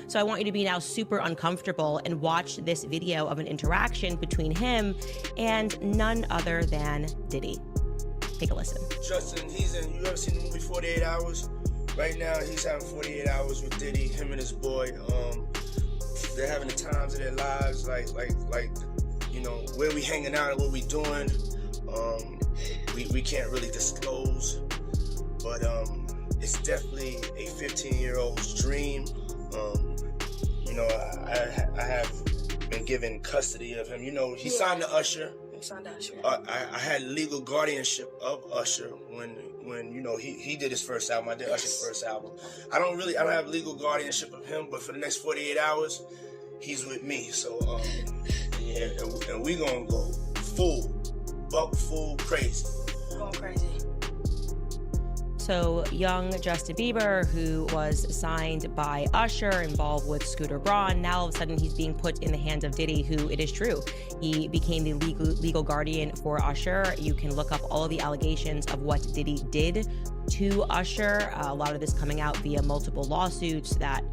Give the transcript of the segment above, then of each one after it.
So I want you to be now super uncomfortable and watch this video of an interaction between him and none other than Diddy. Take a listen. Justin, you ever seen the movie 48 Hours? Right now, he's having 48 hours with Diddy, him and his boy. They're having the times of their lives, like, you know, where we hanging out and what we doing. We can't really disclose, but it's definitely a 15-year-old's dream. You know, I have been given custody of him. You know, he signed to Usher. I had legal guardianship of Usher when you know he did his first album. I did Usher's first album. I don't have legal guardianship of him, but for the next 48 hours, he's with me. So yeah, and we gonna go full crazy. Going crazy. So young Justin Bieber, who was signed by Usher, involved with Scooter Braun, now all of a sudden he's being put in the hands of Diddy, who, it is true, he became the legal guardian for Usher. You can look up all of the allegations of what Diddy did to Usher. A lot of this coming out via multiple lawsuits that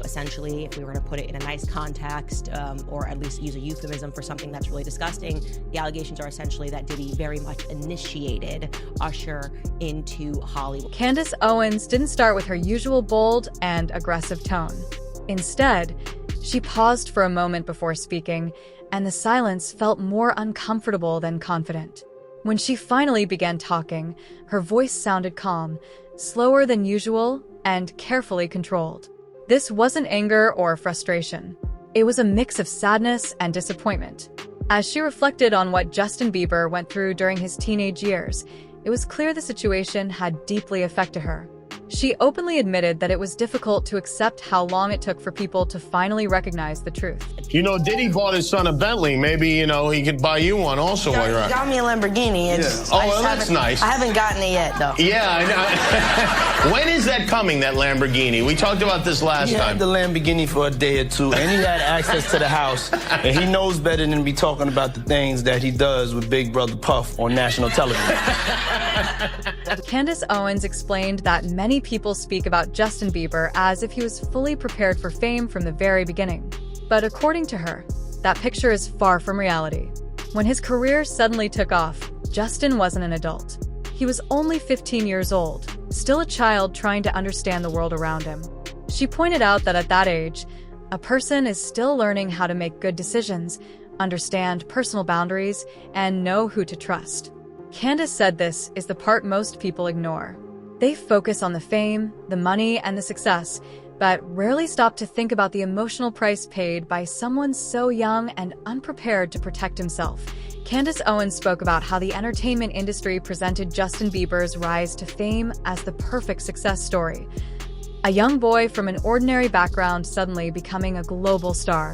essentially, if we were to put it in a nice context, or at least use a euphemism for something that's really disgusting, the allegations are essentially that Diddy very much initiated Usher into Hollywood. Candace Owens didn't start with her usual bold and aggressive tone. Instead, she paused for a moment before speaking, and the silence felt more uncomfortable than confident. When she finally began talking, her voice sounded calm, slower than usual, and carefully controlled. This wasn't anger or frustration. It was a mix of sadness and disappointment. As she reflected on what Justin Bieber went through during his teenage years, it was clear the situation had deeply affected her. She openly admitted that it was difficult to accept how long it took for people to finally recognize the truth. You know, Diddy bought his son a Bentley. Maybe, you know, he could buy you one also while you're out. He got me a Lamborghini. And Oh, well, that's nice. I haven't gotten it yet, though. Yeah, I know. When is that coming, that Lamborghini? We talked about this last time. He had the Lamborghini for a day or two, and he had access to the house, and he knows better than to be talking about the things that he does with Big Brother Puff on national television. Candace Owens explained that many people speak about Justin Bieber as if he was fully prepared for fame from the very beginning. But according to her, that picture is far from reality. When his career suddenly took off, Justin wasn't an adult. He was only 15 years old, still a child trying to understand the world around him. She pointed out that at that age, a person is still learning how to make good decisions, understand personal boundaries, and know who to trust. Candace said this is the part most people ignore. They focus on the fame, the money, and the success, but rarely stop to think about the emotional price paid by someone so young and unprepared to protect himself. Candace Owens spoke about how the entertainment industry presented Justin Bieber's rise to fame as the perfect success story. A young boy from an ordinary background suddenly becoming a global star.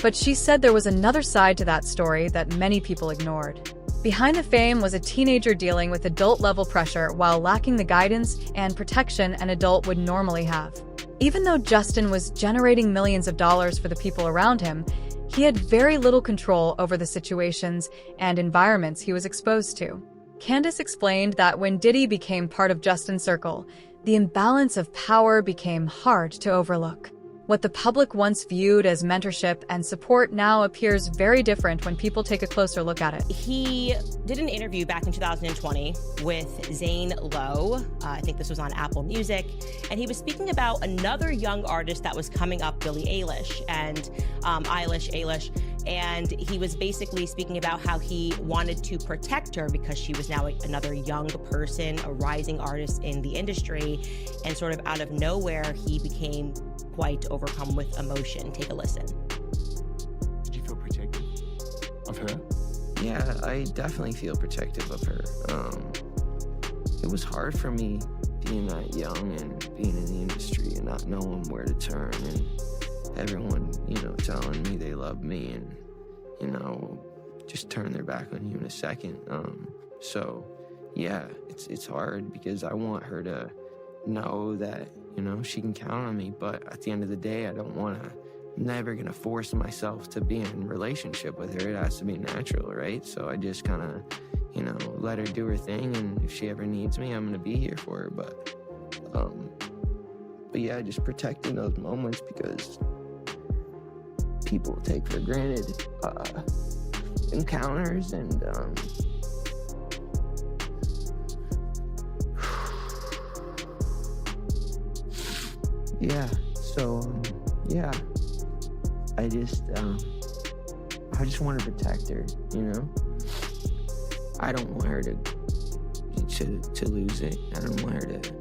But she said there was another side to that story that many people ignored. Behind the fame was a teenager dealing with adult-level pressure while lacking the guidance and protection an adult would normally have. Even though Justin was generating millions of dollars for the people around him, he had very little control over the situations and environments he was exposed to. Candace explained that when Diddy became part of Justin's circle, the imbalance of power became hard to overlook. What the public once viewed as mentorship and support now appears very different when people take a closer look at it. He did an interview back in 2020 with Zane Lowe. I think this was on Apple Music. And he was speaking about another young artist that was coming up, Billie Eilish. And Eilish. And he was basically speaking about how he wanted to protect her because she was now another young person, a rising artist in the industry. And sort of out of nowhere, he became quite overcome with emotion. Take a listen. Did you feel protective of her? Yeah, I definitely feel protective of her. It was hard for me being that young and being in the industry and not knowing where to turn and everyone, telling me they love me and, just turn their back on you in a second. So yeah, it's hard because I want her to know that, she can count on me, but at the end of the day, I'm never gonna force myself to be in a relationship with her. It has to be natural, right? So I just kind of, let her do her thing, and if she ever needs me, I'm gonna be here for her. But yeah, just protecting those moments because people take for granted encounters. And yeah, so yeah, I just want to protect her, you know. I don't want her to lose it. I don't want her to,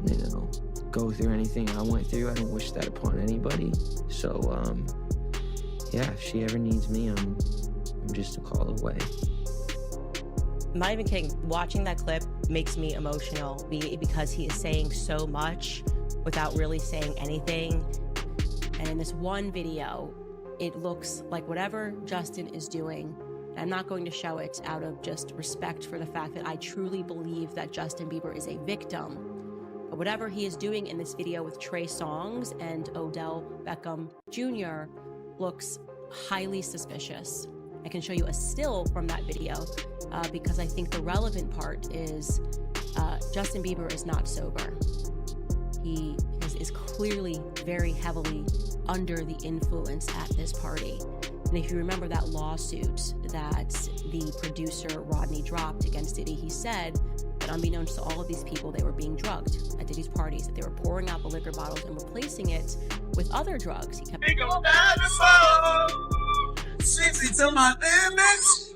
you know, go through anything I went through. I don't wish that upon anybody. So yeah, if she ever needs me, I'm just a call away. I'm not even kidding. Watching that clip makes me emotional because he is saying so much without really saying anything. And in this one video, it looks like whatever Justin is doing, I'm not going to show it out of just respect for the fact that I truly believe that Justin Bieber is a victim. But whatever he is doing in this video with Trey Songz and Odell Beckham Jr. looks highly suspicious. I can show you a still from that video because I think the relevant part is Justin Bieber is not sober. He is clearly very heavily under the influence at this party. And if you remember that lawsuit that the producer Rodney dropped against Diddy, he said that unbeknownst to all of these people, they were being drugged at Diddy's parties, that they were pouring out the liquor bottles and replacing it with other drugs. He kept to my limits.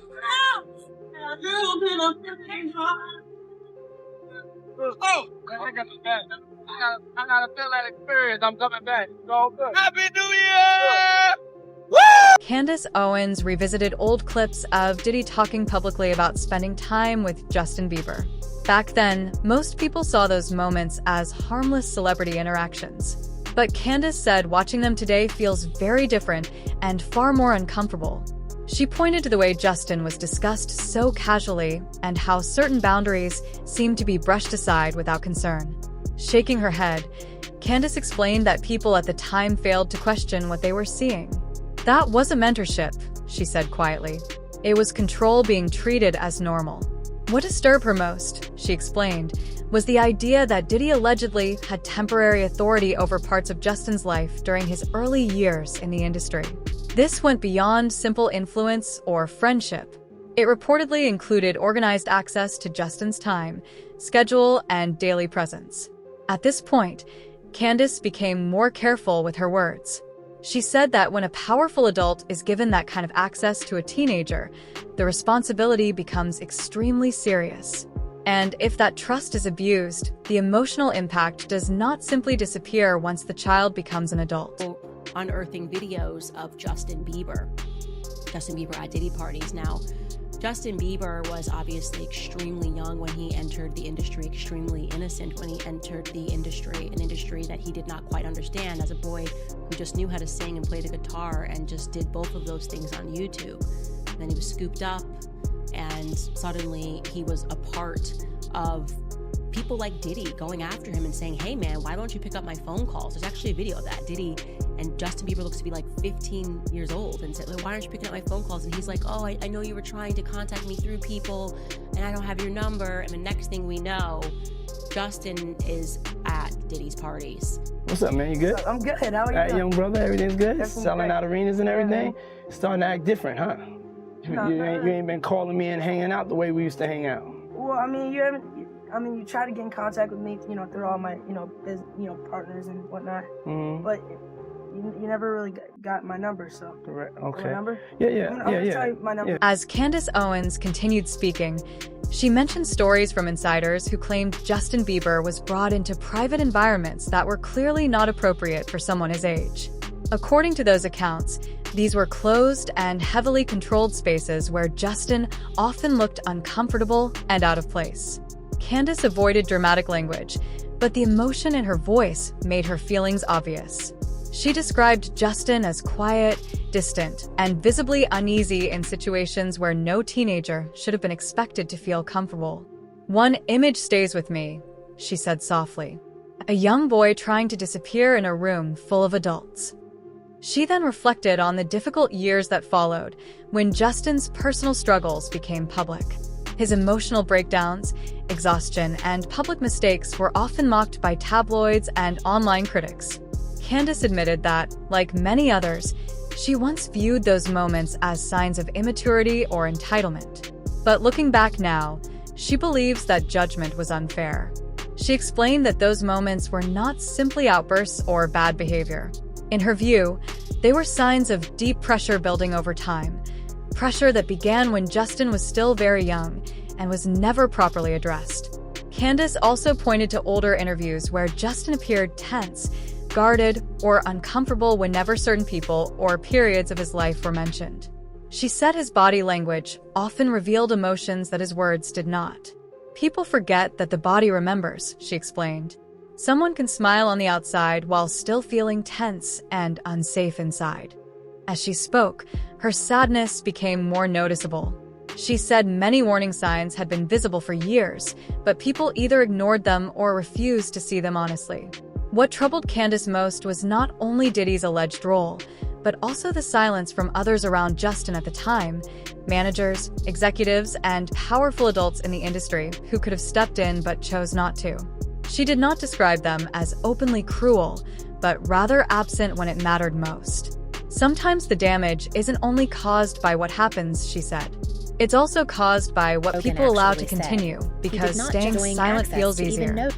Oh, I gotta feel that experience. I'm coming back. It's all good. Happy New Year! Candace Owens revisited old clips of Diddy talking publicly about spending time with Justin Bieber. Back then, most people saw those moments as harmless celebrity interactions. But Candace said watching them today feels very different and far more uncomfortable. She pointed to the way Justin was discussed so casually and how certain boundaries seemed to be brushed aside without concern. Shaking her head, Candace explained that people at the time failed to question what they were seeing. That wasn't mentorship, she said quietly. It was control being treated as normal. What disturbed her most, she explained, was the idea that Diddy allegedly had temporary authority over parts of Justin's life during his early years in the industry. This went beyond simple influence or friendship. It reportedly included organized access to Justin's time, schedule, and daily presence. At this point, Candace became more careful with her words. She said that when a powerful adult is given that kind of access to a teenager, the responsibility becomes extremely serious. And if that trust is abused, the emotional impact does not simply disappear once the child becomes an adult. Unearthing videos of Justin Bieber at Diddy parties. Now, Justin Bieber was obviously extremely young when he entered the industry, extremely innocent when he entered the industry, an industry that he did not quite understand as a boy who just knew how to sing and play the guitar and just did both of those things on YouTube. And then he was scooped up, and suddenly he was a part of people like Diddy going after him and saying, hey man, why don't you pick up my phone calls? There's actually a video of that. Diddy and Justin Bieber looks to be like 15 years old and said, why aren't you picking up my phone calls? And he's like, oh, I know you were trying to contact me through people and I don't have your number. And the next thing we know, Justin is at Diddy's parties. What's up, man? You good? I'm good. How are you? All right, young brother, everything's good? Everything's Selling great. out arenas and everything? Starting to act different, huh? You ain't been calling me and hanging out the way we used to hang out. Well, I mean, you try to get in contact with me, through all my, partners and whatnot. Mm-hmm. But you never really got my number, so. Correct. Okay. My number? Yeah. I'm gonna tell you my number. As Candace Owens continued speaking, she mentioned stories from insiders who claimed Justin Bieber was brought into private environments that were clearly not appropriate for someone his age. According to those accounts, these were closed and heavily controlled spaces where Justin often looked uncomfortable and out of place. Candace avoided dramatic language, but the emotion in her voice made her feelings obvious. She described Justin as quiet, distant, and visibly uneasy in situations where no teenager should have been expected to feel comfortable. One image stays with me, she said softly. A young boy trying to disappear in a room full of adults. She then reflected on the difficult years that followed when Justin's personal struggles became public. His emotional breakdowns, exhaustion, and public mistakes were often mocked by tabloids and online critics. Candace admitted that, like many others, She once viewed those moments as signs of immaturity or entitlement. But looking back now, she believes that judgment was unfair. She explained that those moments were not simply outbursts or bad behavior. In her view, they were signs of deep pressure building over time, pressure that began when Justin was still very young and was never properly addressed. Candace also pointed to older interviews where Justin appeared tense, guarded, or uncomfortable whenever certain people or periods of his life were mentioned. She said his body language often revealed emotions that his words did not. People forget that the body remembers, she explained. Someone can smile on the outside while still feeling tense and unsafe inside. As she spoke, her sadness became more noticeable. She said many warning signs had been visible for years, but people either ignored them or refused to see them honestly. What troubled Candace most was not only Diddy's alleged role, but also the silence from others around Justin at the time, managers, executives, and powerful adults in the industry who could have stepped in but chose not to. She did not describe them as openly cruel, but rather absent when it mattered most. Sometimes the damage isn't only caused by what happens, she said. It's also caused by what people allow to continue, because staying silent feels easier.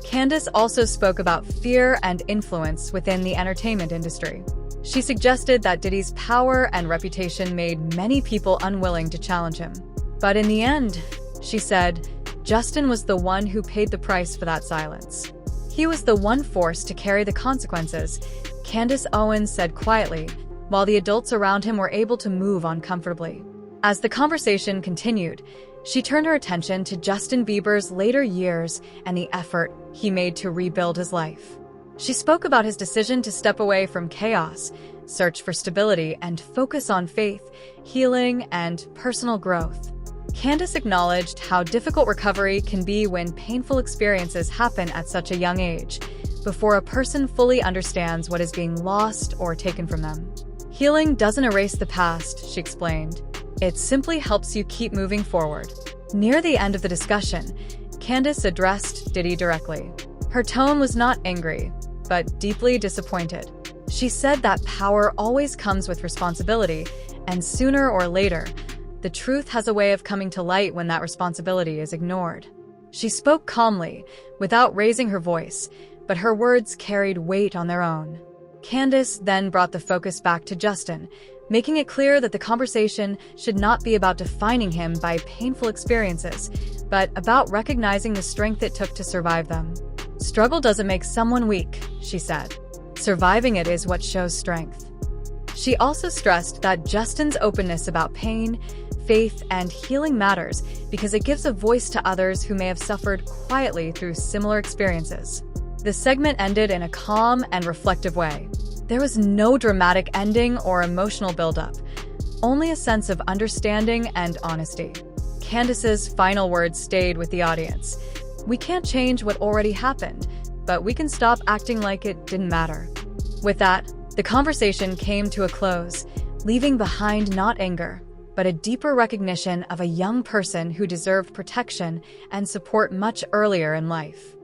Candace also spoke about fear and influence within the entertainment industry. She suggested that Diddy's power and reputation made many people unwilling to challenge him. But in the end, she said, Justin was the one who paid the price for that silence. He was the one forced to carry the consequences, Candace Owens said quietly, while the adults around him were able to move on comfortably. As the conversation continued, she turned her attention to Justin Bieber's later years and the effort he made to rebuild his life. She spoke about his decision to step away from chaos, search for stability, and focus on faith, healing, and personal growth. Candace acknowledged how difficult recovery can be when painful experiences happen at such a young age, before a person fully understands what is being lost or taken from them. Healing doesn't erase the past, she explained. It simply helps you keep moving forward. Near the end of the discussion, Candace addressed Diddy directly. Her tone was not angry, but deeply disappointed. She said that power always comes with responsibility, and sooner or later, the truth has a way of coming to light when that responsibility is ignored. She spoke calmly, without raising her voice, but her words carried weight on their own. Candace then brought the focus back to Justin, making it clear that the conversation should not be about defining him by painful experiences, but about recognizing the strength it took to survive them. Struggle doesn't make someone weak, she said. Surviving it is what shows strength. She also stressed that Justin's openness about pain, faith, and healing matters because it gives a voice to others who may have suffered quietly through similar experiences. The segment ended in a calm and reflective way. There was no dramatic ending or emotional buildup, only a sense of understanding and honesty. Candace's final words stayed with the audience. We can't change what already happened, but we can stop acting like it didn't matter. With that, the conversation came to a close, leaving behind not anger, but a deeper recognition of a young person who deserved protection and support much earlier in life.